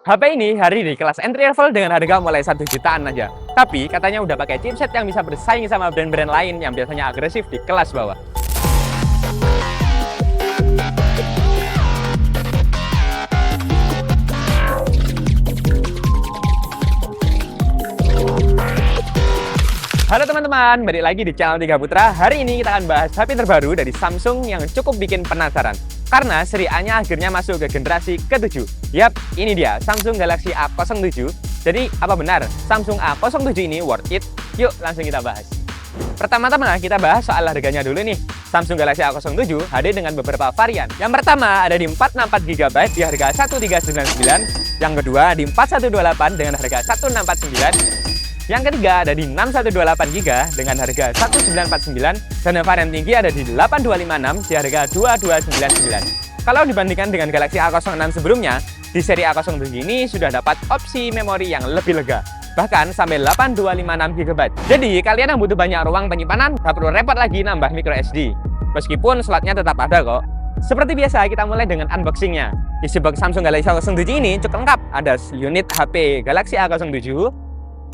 HP ini hari ini kelas entry level dengan harga mulai 1 jutaan aja. Tapi katanya udah pakai chipset yang bisa bersaing sama brand-brand lain yang biasanya agresif di kelas bawah. Halo teman-teman, balik lagi di channel Tiga Putra. Hari ini kita akan bahas HP terbaru dari Samsung yang cukup bikin penasaran. Karena seri A-nya akhirnya masuk ke generasi ke-7. Yap, ini dia, Samsung Galaxy A07. Jadi, apa benar Samsung A07 ini worth it? Yuk, langsung kita bahas. Pertama-tama kita bahas soal harganya dulu nih. Samsung Galaxy A07 hadir dengan beberapa varian. Yang pertama ada di 464GB di harga 1399. Yang kedua di 4128 dengan harga 1649. Yang ketiga ada di 6128GB dengan harga 1949 dan varian tinggi ada di 8256 di harga 2299. Kalau dibandingkan dengan Galaxy A06 sebelumnya, di seri A07 ini sudah dapat opsi memori yang lebih lega, bahkan sampai 8256GB. Jadi kalian yang butuh banyak ruang penyimpanan gak perlu repot lagi nambah microSD. Meskipun slotnya tetap ada kok. Seperti biasa kita mulai dengan unboxingnya. Isi box Samsung Galaxy A07 ini cukup lengkap. Ada unit HP Galaxy A07,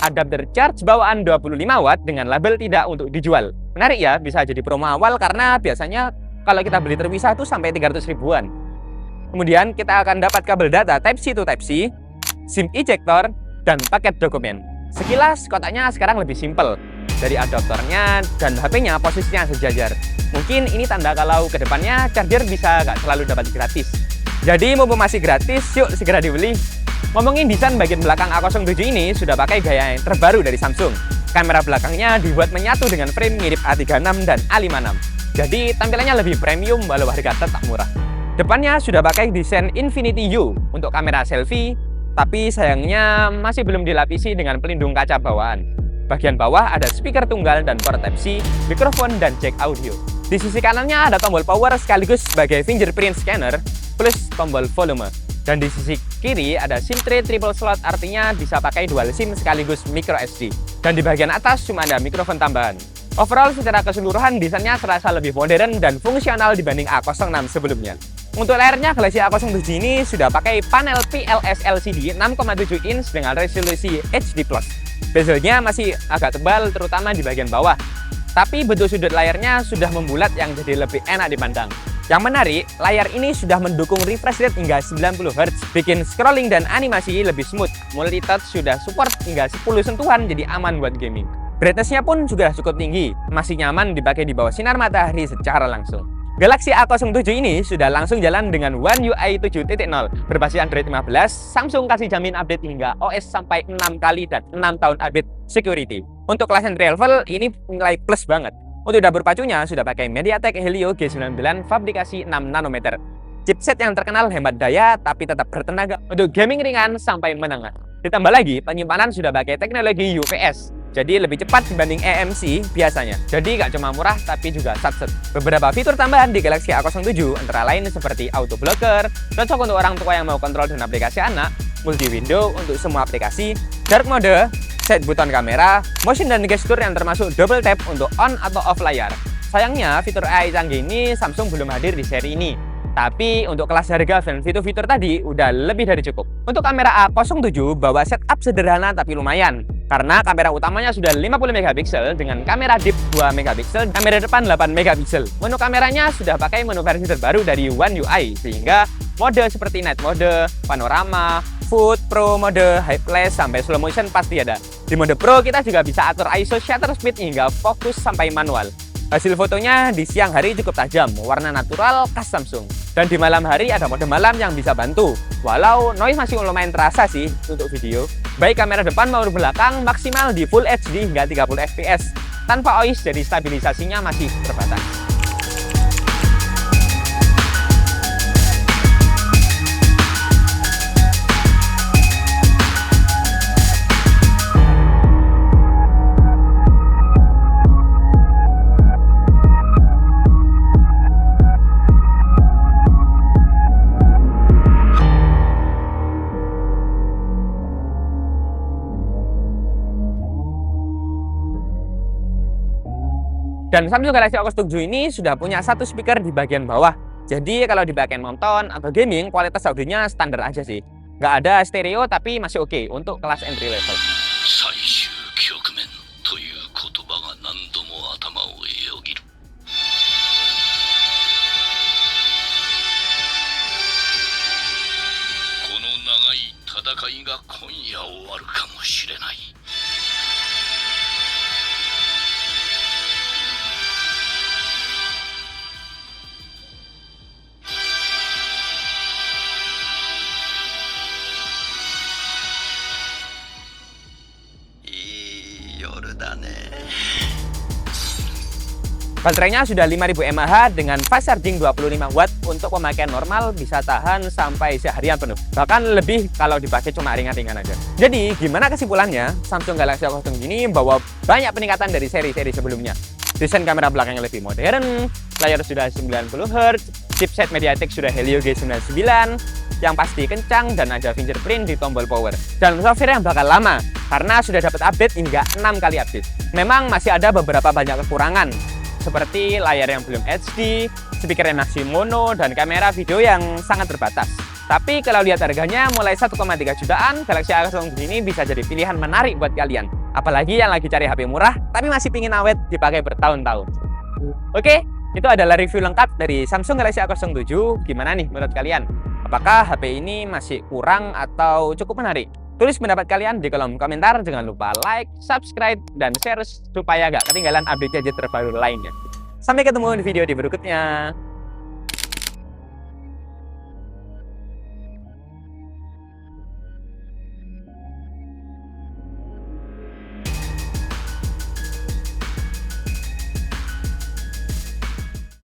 adapter charge bawaan 25 watt dengan label tidak untuk dijual. Menarik ya, bisa jadi promo awal karena biasanya kalau kita beli terpisah itu sampai 300 ribuan. Kemudian kita akan dapat kabel data Type-C to Type-C, SIM ejector, dan paket dokumen. Sekilas kotaknya sekarang lebih simpel. Dari adaptornya dan HP-nya posisinya sejajar. Mungkin ini tanda kalau kedepannya charger bisa nggak selalu dapat gratis. Jadi mumpung masih gratis, yuk segera dibeli. Ngomongin desain bagian belakang A07 ini sudah pakai gaya yang terbaru dari Samsung. Kamera belakangnya dibuat menyatu dengan frame mirip A36 dan A56. Jadi tampilannya lebih premium walau harga tetap murah. Depannya sudah pakai desain Infinity U untuk kamera selfie, tapi sayangnya masih belum dilapisi dengan pelindung kaca bawaan. Bagian bawah ada speaker tunggal dan port Type-C, mikrofon dan jack audio. Di sisi kanannya ada tombol power sekaligus sebagai fingerprint scanner plus tombol volume. Dan di sisi kiri ada SIM tray triple slot, artinya bisa pakai dual SIM sekaligus micro SD. Dan di bagian atas cuma ada mikrofon tambahan. Overall secara keseluruhan desainnya terasa lebih modern dan fungsional dibanding A06 sebelumnya. Untuk layarnya Galaxy A07 ini sudah pakai panel PLS LCD 6,7 inch dengan resolusi HD+. Bezelnya masih agak tebal terutama di bagian bawah. Tapi bentuk sudut layarnya sudah membulat yang jadi lebih enak dipandang. Yang menarik, layar ini sudah mendukung refresh rate hingga 90Hz, bikin scrolling dan animasi lebih smooth. Multitouch sudah support hingga 10 sentuhan, jadi aman buat gaming. Brightness-nya pun sudah cukup tinggi, masih nyaman dipakai di bawah sinar matahari secara langsung. Galaxy A07 ini sudah langsung jalan dengan One UI 7.0. Berbasis Android 15, Samsung kasih jamin update hingga OS sampai 6 kali dan 6 tahun update security. Untuk kelas entry level, ini nilai plus banget. Untuk dapur pacunya sudah pakai MediaTek Helio G99 fabrikasi 6 nanometer. Chipset yang terkenal hemat daya tapi tetap bertenaga untuk gaming ringan sampai menengah. Ditambah lagi penyimpanan sudah pakai teknologi UPS. Jadi lebih cepat dibanding eMMC biasanya. Jadi gak cuma murah tapi juga satset. Beberapa fitur tambahan di Galaxy A07 antara lain seperti auto blocker, cocok untuk orang tua yang mau kontrol dan aplikasi anak, multi window untuk semua aplikasi, dark mode, set buton kamera, motion dan gesture yang termasuk double tap untuk on atau off layar. Sayangnya fitur AI canggih ini Samsung belum hadir di seri ini. Tapi untuk kelas harga dan fitur-fitur tadi udah lebih dari cukup. Untuk kamera A07 bawa setup sederhana tapi lumayan. Karena kamera utamanya sudah 50MP dengan kamera deep 2MP, kamera depan 8MP. Menu kameranya sudah pakai menu versi terbaru dari One UI, sehingga mode seperti night mode, panorama, food, pro mode, high flash, sampai slow motion pasti ada. Di mode pro kita juga bisa atur ISO shutter speed hingga fokus sampai manual. Hasil fotonya di siang hari cukup tajam, warna natural khas Samsung. Dan di malam hari ada mode malam yang bisa bantu. Walau noise masih lumayan terasa sih untuk video. Baik kamera depan maupun belakang maksimal di Full HD hingga 30fps. Tanpa OIS jadi stabilisasinya masih terbatas. Dan Samsung Galaxy A07 ini sudah punya satu speaker di bagian bawah. Jadi kalau dipakai nonton atau gaming, kualitas audionya standar aja sih. Nggak ada stereo tapi masih oke untuk kelas entry level. 最終局面という言葉が何度も頭をよぎる。この長い戦いが今夜終わるかもしれない。いい夜だね。 Baterainya sudah 5000 mAh dengan fast charging 25 watt. Untuk pemakaian normal bisa tahan sampai seharian penuh. Bahkan lebih kalau dipakai cuma ringan-ringan aja. Jadi gimana kesimpulannya? Samsung Galaxy A07 ini membawa banyak peningkatan dari seri-seri sebelumnya. Desain kamera belakangnya lebih modern, layar sudah 90Hz, chipset MediaTek sudah Helio G99 yang pasti kencang dan ada fingerprint di tombol power. Dan software yang bakal lama karena sudah dapat update hingga 6 kali update. Memang masih ada beberapa banyak kekurangan, seperti layar yang belum HD, speaker yang masih mono, dan kamera video yang sangat terbatas. Tapi kalau lihat harganya mulai 1,3 jutaan, Galaxy A07 ini bisa jadi pilihan menarik buat kalian. Apalagi yang lagi cari HP murah, tapi masih pingin awet dipakai bertahun-tahun. Oke, itu adalah review lengkap dari Samsung Galaxy A07. Gimana nih menurut kalian? Apakah HP ini masih kurang atau cukup menarik? Tulis pendapat kalian di kolom komentar. Jangan lupa like, subscribe, dan share supaya gak ketinggalan update gadget terbaru lainnya. Sampai ketemu di video berikutnya.